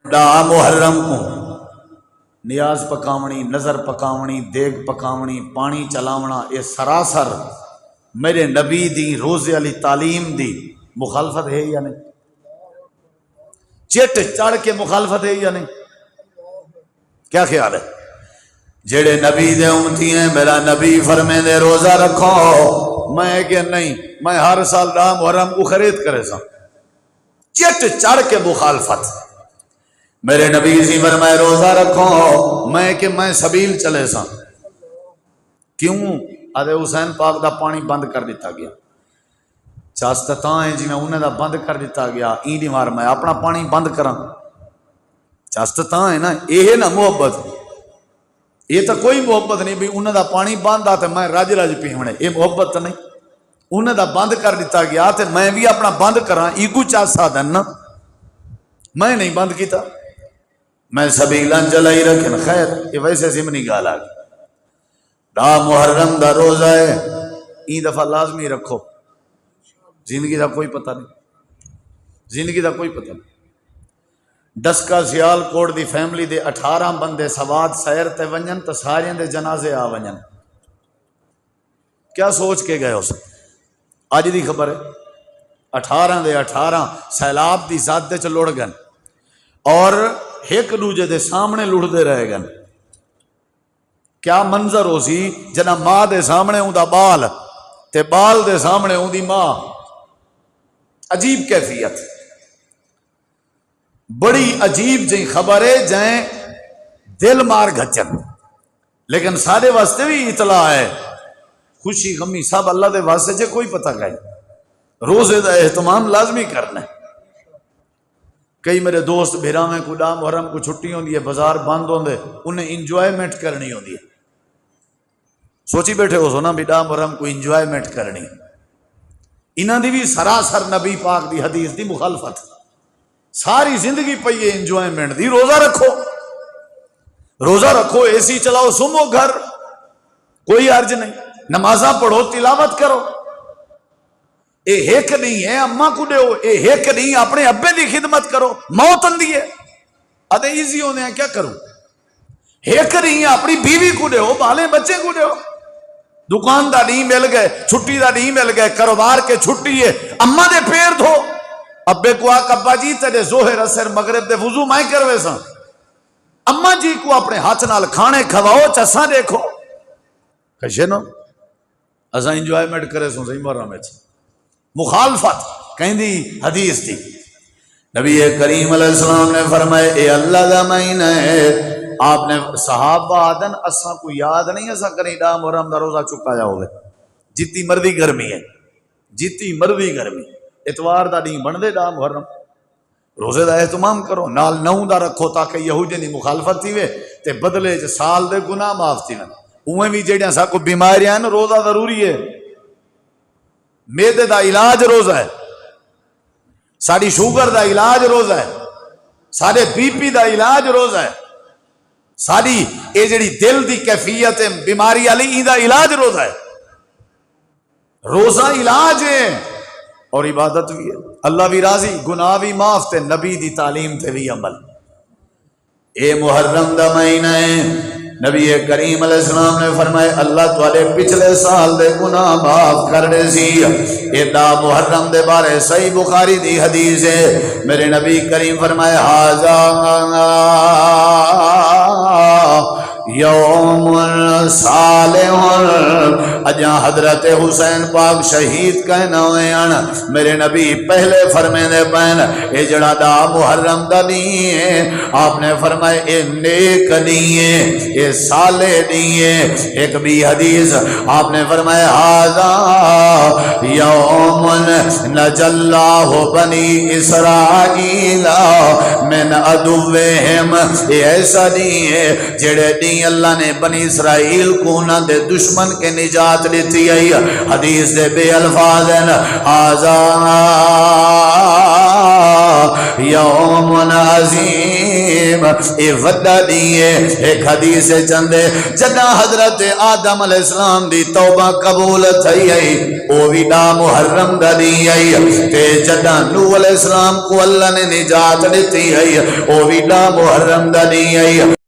ڈا محرم کو نیاز پکاونی، نظر پکاونی، دیگ پکاونی، پانی چلاونا، یہ سراسر میرے نبی دی روزے علی تعلیم دی مخالفت ہے یا نہیں؟ چٹ چڑھ کے مخالفت ہے یا نہیں؟ کیا خیال ہے؟ جڑے نبی دے امتی ہیں، میرا نبی فرمے دے روزہ رکھو، میں کہ نہیں، میں ہر سال ڈا محرم کو خرید کرے سا، چٹ چڑھ کے مخالفت۔ میرے نبی سی فرمائے روزہ رکھو، میں کہ میں سبیل چلے سا، کیوں؟ آدھے حسین پاک دا پانی بند کر دیتا گیا، چاستتاں ہیں جی میں انہیں دا بند کر دیتا گیا، اینی مار میں اپنا پانی بند کراں، چاستتاں ہیں نا، یہ ہے نا محبت، یہ تو کوئی محبت نہیں بھی انہیں دا پانی بند آتے میں راج راج پیونے، یہ محبت نہیں۔ انہیں دا بند کر دیتا گیا تے میں بھی اپنا بند کراں، ایگو چاسا دن نا، میں نہیں بند کیتا، میں سبیلان جلائی رکھن۔ خیر یہ ویسے زمنی گال آگئی، ڈا محرم دا روزہ ہے، این دفعہ لازمی رکھو، زندگی دا کوئی پتہ نہیں، زندگی دا کوئی پتہ نہیں۔ ڈسکا سیال کوٹ دی فیملی دے 18 بندے سواد سیر تے ونجن تو سارے دے جنازے آ ونجن، کیا سوچ کے گئے ہو سکتے؟ آج دی خبر ہے 18 دے 18 سیلاب دی ذات دے چ لڑ گن اور ایک دوجے دے سامنے لڑ دے رہے گن۔ کیا منظر ہو سی جنا ماں دے سامنے ہوں دا بال تے بال دے سامنے ہوں دی ماں، عجیب کیفیت، بڑی عجیب جی خبر ہے، جائیں دل مار گھچن، لیکن سارے واسطے بھی اطلاع ہے، خوشی غمی سب اللہ دے واسطے جے کوئی پتہ گئی، روزے دا اہتمام لازمی کرنا ہے۔ کئی میرے دوست بھیراویں کو ڈا محرم کو چھٹی ہوندی ہے، بازار بند ہوندے، انہیں انجوائمنٹ کرنی ہوندی ہے، سوچی بیٹھے ہو سونا بھی ڈا محرم کو انجوائمنٹ کرنی، انہاں دی بھی سراسر نبی پاک دی حدیث دی مخالفت، ساری زندگی پئی ہے انجوائمنٹ دی۔ روزہ رکھو، روزہ رکھو، اے سی چلاؤ، سمو گھر، کوئی عرض نہیں، نمازاں پڑھو، تلاوت کرو، اے ہیک نہیں ہے اماں کو دے ہو، اے ہیک نہیں اپنے ابے دی خدمت کرو، موت اندی ہے ادھے ایزی ہونے ہیں کیا کروں، ہیک نہیں ہے اپنی بیوی کو دے ہو، بالے بچے کو دے ہو، دکان دا نہیں مل گئے، چھٹی دا نہیں مل گئے، کاروبار کے چھٹی ہے، اماں دے پیر دھو، ابے کو آکا ابا جی تیرے ظہر اثر مغرب دے وضو مائیں کروے ساں، اماں جی کو اپنے ہاتھ نال کھانے کھواؤ چساں دیکھو، کشے نو اساں انجوائمنٹ کرے سوں صحیح محرم میں مخالفت کہیں دی حدیث دی۔ نبی کریم علیہ السلام نے فرمائے اے اللہ دا مہینہ ہے، آپ نے صحابہ آدن اساں کو یاد نہیں اساں کریں ڈا محرم دا روزہ چکایا ہوئے، جتنی مرضی گرمی ہے، جتنی مرضی گرمی، اتوار دا نہیں بن دے ڈا محرم، روزے دا اہتمام کرو، نال 9 دا رکھو تاکہ یہودی دی مخالفت تھی وے تے بدلے جو سال دے گناہ معاف تھی نا، اوہیں بھی جیڑیاں سا کو بیماریاں نا روزہ ضروری ہے، میدے دا علاج روزہ ہے، ساری شوگر دا علاج روزہ ہے، سارے بی پی دا علاج روزہ ہے، ساری اے جڑی دل دی کیفیت بیماری علی ای دا علاج روزہ ہے، روزہ علاج ہے اور عبادت بھی ہے، اللہ بھی راضی، گناہ بھی معاف تے نبی دی تعلیم تے بھی عمل۔ اے محرم دا مہینہ ہے، نبی کریم علیہ السلام نے فرمائے اللہ توالے پچھلے سال دے گناہ معاف کر دے سی۔ اے ڈا محرم دے بارے صحیح بخاری دی حدیث ہے، میرے نبی کریم فرمائے حاذا یوم صالح، اجا حضرت حسین پاک شہید کہنا ہوئے ہیں، میرے نبی پہلے فرمے دے پہن اے جڑا ڈا محرم دا نہیں ہے، آپ نے فرمائے اے نیک نہیں ہے، اے صالح نہیں ہے۔ ایک بھی حدیث آپ نے فرمایا ھذا یوم نجی اللہ بنی اسرائیل من عدوہم، یہ ایسا نہیں ہے جڑے نہیں اللہ نے بنی اسرائیل کو نہ دے دشمن کے نجات لیتی ہے۔ حدیث دے بے الفاظ ہیں ھذا یوم عظیم عظیم اے وڈا دی ہے ایک حدیث چندے جدا حضرت آدم علیہ السلام دی توبہ قبول تھئی ہے او بھی دا محرم دا دی ہے تے جدا نوح علیہ السلام کو اللہ نے نجات دیتی ہے او بھی دا محرم دا دی ہے